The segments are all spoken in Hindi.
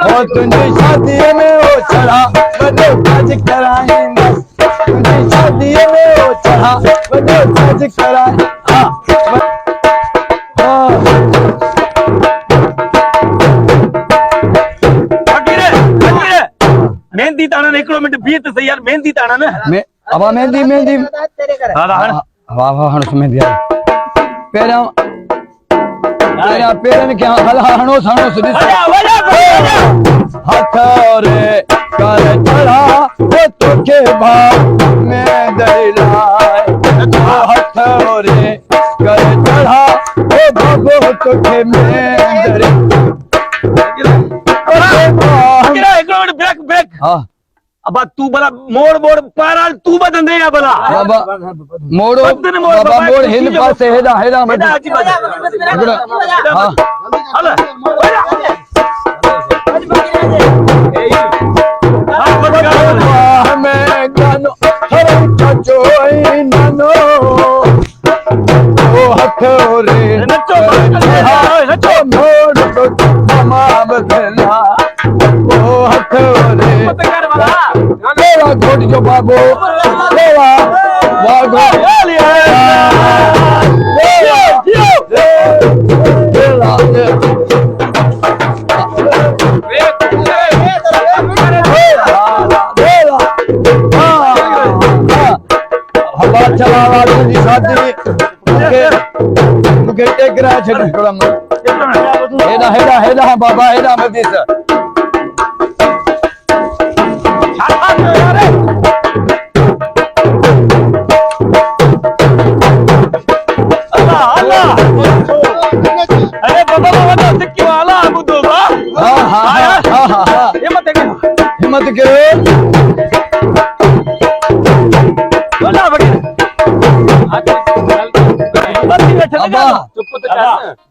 और तुझी शादी में वो चढ़ा बड़ो ताज कराएंगे तुझी शादी में वो चढ़ा बड़ो ताज कराएंगे मेहंदी ताना ने 1 मिनट बीत सही यार मेहंदी ताना ने मैं अब मेहंदी मेहंदी वाह वाह हण मेहंदी पेरा पेरा पेरन क्या हणो हणो सुधी हाथ रे कर चढ़ा वो तुझे भाव में दरिलाए हाथ रे कर चढ़ा वो बाबो तुझे में ब्रेक हाँ अब तू बला मोड़ मोड़ पारा तू बदन दे या बला बाबा मोड़ो बाबा मोड़ हिल पासे हेदा हेदा मत हां हला मैं गानो हरे चचोई नानो ओ हथोरे नचो नचो मोड़ तो मामा बदला ओ हथोरे लेवा घोट जो बाबो लेवा वागो हवा चलावा तुझी शादी मुके टेकरा छड़ थोड़ा हेदा हेदा हेदा बाबा हेदा मत दिस अरे बाबा बाबा तो सिक्की वाला बुद्धू बा हां हिम्मत करो बोला बड़ी अबा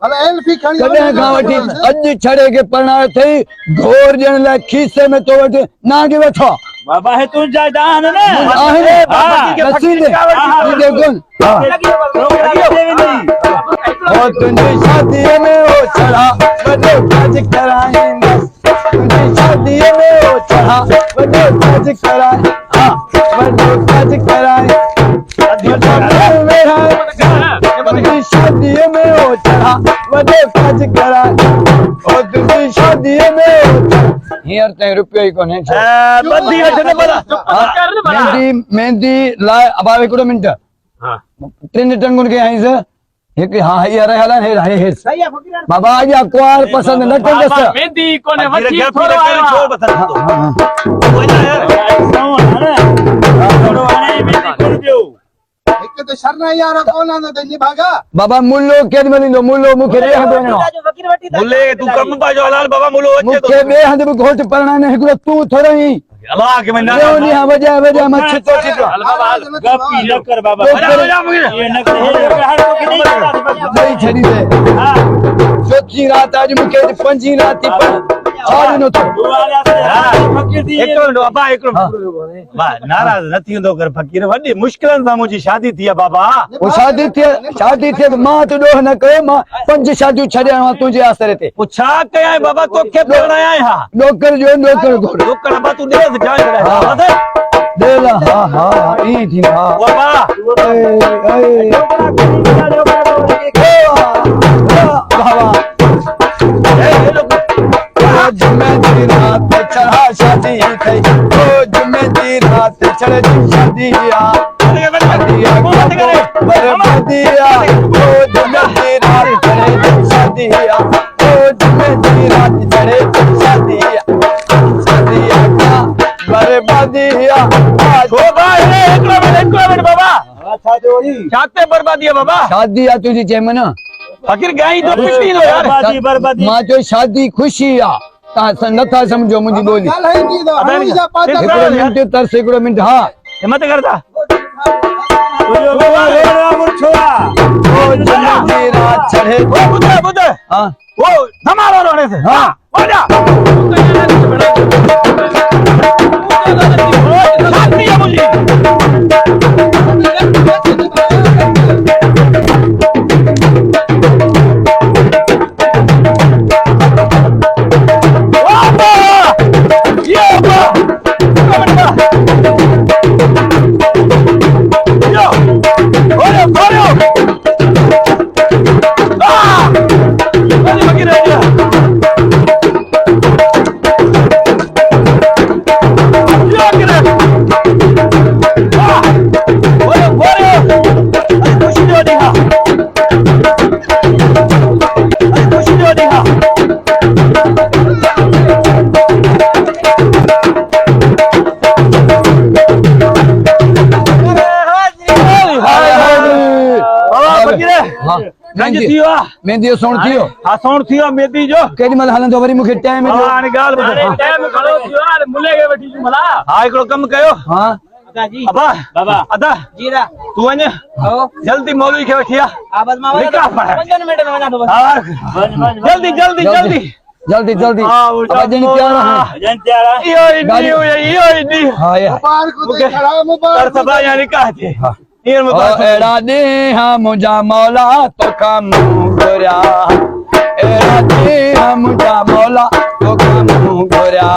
भला एल्फी खणी कदे खावटी अज छड़े के परणा थई घोर जन ला खीसे में तो वट ना के बैठो बाबा है तू जान ना आहे नसीब दे गुण और तुझी शादी में वो चढ़ा बड़ो ताज कराएंगे तुझी शादी में वो चढ़ा बड़ो ताज कराएंगे बड़ो ताज कराएंगे तुझी शादी में वो चढ़ा बड़ो ताज कराएंगे और तुझी शादी में हियर ते रुपया ही कोने छे बंदी वठने बड़ा मेहंदी लाए अब आवे कोड़ो मिनट हां 3 टन गुण के आई से एक हां हियर हला हे सही है फकीर बाबा आज अकवार पसंद न कर दस मेहंदी कोने वठी थोड़ो छोड़ बता बोला यार थोड़ो आने मेहंदी कोन दियो एक तो शरण यार कोना न दे भागा बाबा मुल्लो के मलिंदो मुल्लो मुखे रे हदनो मुल्ले तू कम बाजो हलाल बाबा मुल्लो वच्चे तो मुखे बे हद घोट परणा ने हिकड़ो तू थोरो ही अल्लाह के मन्ना नहीं वजह वजह मत छितो छितो बाबा गपी न कर बाबा बजा मुगे ये न कर हर को की नहीं छड़ी दे हां चौथी रात आज मुखे पंजी रात पर छाड़ नो तो फकीर दी एक तो बाबा एक बा नाराज नथी होंदो कर फकीर वडी मुश्किलन सा मुजी शादी थी बाबा वो शादी थी मां तो डोह न कयो मां 5 शादियों छड़या तुझे आसरे ते वो छा कया बाबा तो के पढ़ाया है नौकर जो नौकर घोड़ नौकर बा तू दे जान करा दे ला हां हां ई थी हां बाबा बाबा जुम्मे दी रात चढ़ा शादी थई ओ जुम्मे दी रात चढ़ शादिया बरबदिया ओ जुम्मे दी रात चढ़ शादिया ओ जुम्मे दी रात चढ़ शादिया शादिया का बरबदिया ओ भाई एक मिनट बाबा अच्छा जोड़ी चाहते बर्बादी बाबा शादी आ तुझी चेमन फकीर गई तो कुछ नहीं यार बर्बादी मां जो शादी खुशी आ ता नथा समझो मुंजी बोली चल है की दो हणी जा पाता एकड़ो मिनट तरस एकड़ो मिनट हां हिम्मत करता ओ बाबा रेड़ा मुर छोड़ा ओ जुम्मे रात चढ़े ओ बुद्ध हां ओ हमारा रोने से हां हो जा शादी है मुझे गंज थियो आहे मेहंदी जो सोण थियो हा सोण थियो मेहंदी जो केॾी महिल हलंदो वरी मूंखे टाइम हा ॾियो हाणे ॻाल्हि ॿुधो टाइम खड़ो थियो आहे मुले खे वठी अचूं भला हा हिकिड़ो कमु कयो हा दादी अबा बाबा अदा जी दा तूं वञ जल्दी मौलवी खे वठी आ बस मां निकाह पढ़ाए 5 मिनट में वञा थो बस हा जल्दी जल्दी जल्दी जल्दी जल्दी हा अब जन तैयार है इहो ई ॾींहुं इहो ई ॾींहुं हाँ यार मुबारक हुजे खड़ा कर मुबारक सभा या निकाह थिए हींअर ओ मुबारक एड़ा दे हाँ मुझा मौला तो कम गोरिया एड़ा दे हाँ मुझा मौला तो कम गोरिया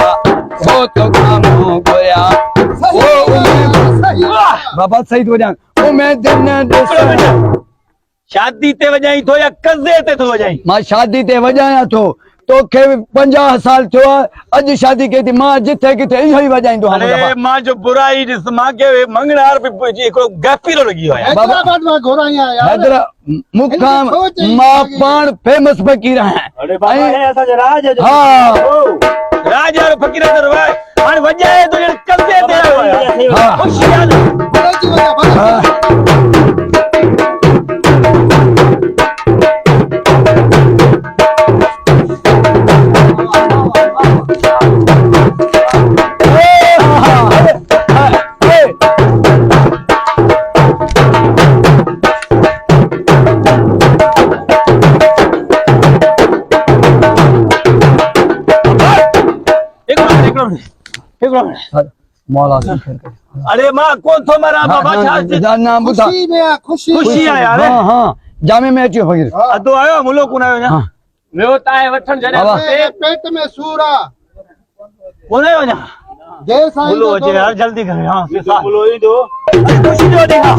वो तो कम गोरिया सही बाबा सही तो जान ओ मैं दिन शादी ते वॼाई थो या कज़े ते थो वॼाई मां शादी ते वॼायां थो तोखे 50 साल थियो आहे अॼु शादी कई थी मां जिथे किथे इहो ई वॼाईंदो अरे आहियां मां जो बुराई ॾिस मां के मंगणार बि हिकिड़ो गैपीरो लॻी वियो आहे हैदराबाद में घोराया यार हैदर मुखां मां पाण फेमस फकीर आहियां अरे बाबा हे असांजे राज जो हाँ राज वारो फकीर जो रवाय हाणे वॼाए तो ॼण कज़े ते आयो आहे हाँ। ख़ुशी आहे न बड़े जी वजह बड़े हाँ। मौला अरे मां कौन थो मरा बाबा छा ना बुधा खुशी में आ, खुशी खुशी आहे यार हाँ हाँ जामे में अचियो फकीर अदो आयो मुलो कोन आयो हाँ न ॿियो ताए वठण बाबा। मेरे पेट में सूर आ कोन आयो न देर सां मुलो ईंदो अचे थोरो। यार जल्दी कर हां मुलो ईंदो खुशी जो ॾींहुं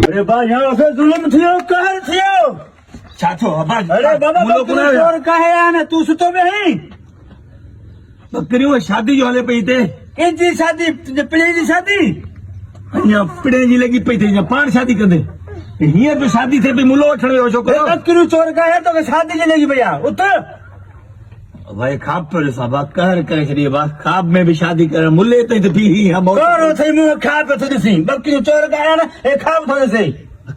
अरे बा यार असां ज़ुल्म थियो कहर थियो छा थियो अबा अरे बाबा मुलो कोन आयो चोर काहे आ न तू सुतो में ही बकरियों शादी जो हले पई ते कंहिंजी शादी तुंहिंजे पिणे जी शादी अञा पिणे जी लॻी पई अथई पाण शादी कंदे हीअं बि शादी थिए पई मुलो वठण वियो छोकिरो बकरियूं चोर काहे तो शादी जी लॻी पई आहे उथ भाई खाब पर साबा कहर करे छॾी बा खाब में भी शादी कर मुल्ले ते भी हम चोर थई मु खाब तो ॾिसी बकरियूं चोर काहे न हे खाब तो ॾिसी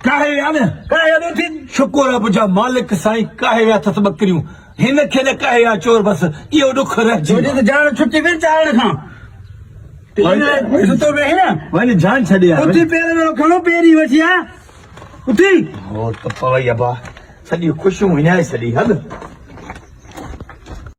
काहे या न काहे ॾिसी शुक्र आहे मुंहिंजा मालिक साईं काहे या अथसि बकरियूं हिन खे न काहे या चोर बस इहो ॾुख रहिजी मुंहिंजी त जान छुटी वई चारण खां सुतो वेही न वञ जान छॾी यार उथी पेर में खणो पेरी वठी आ उथी हो त पवई अबा सॼी ख़ुशियूं हिनाए छॾी हल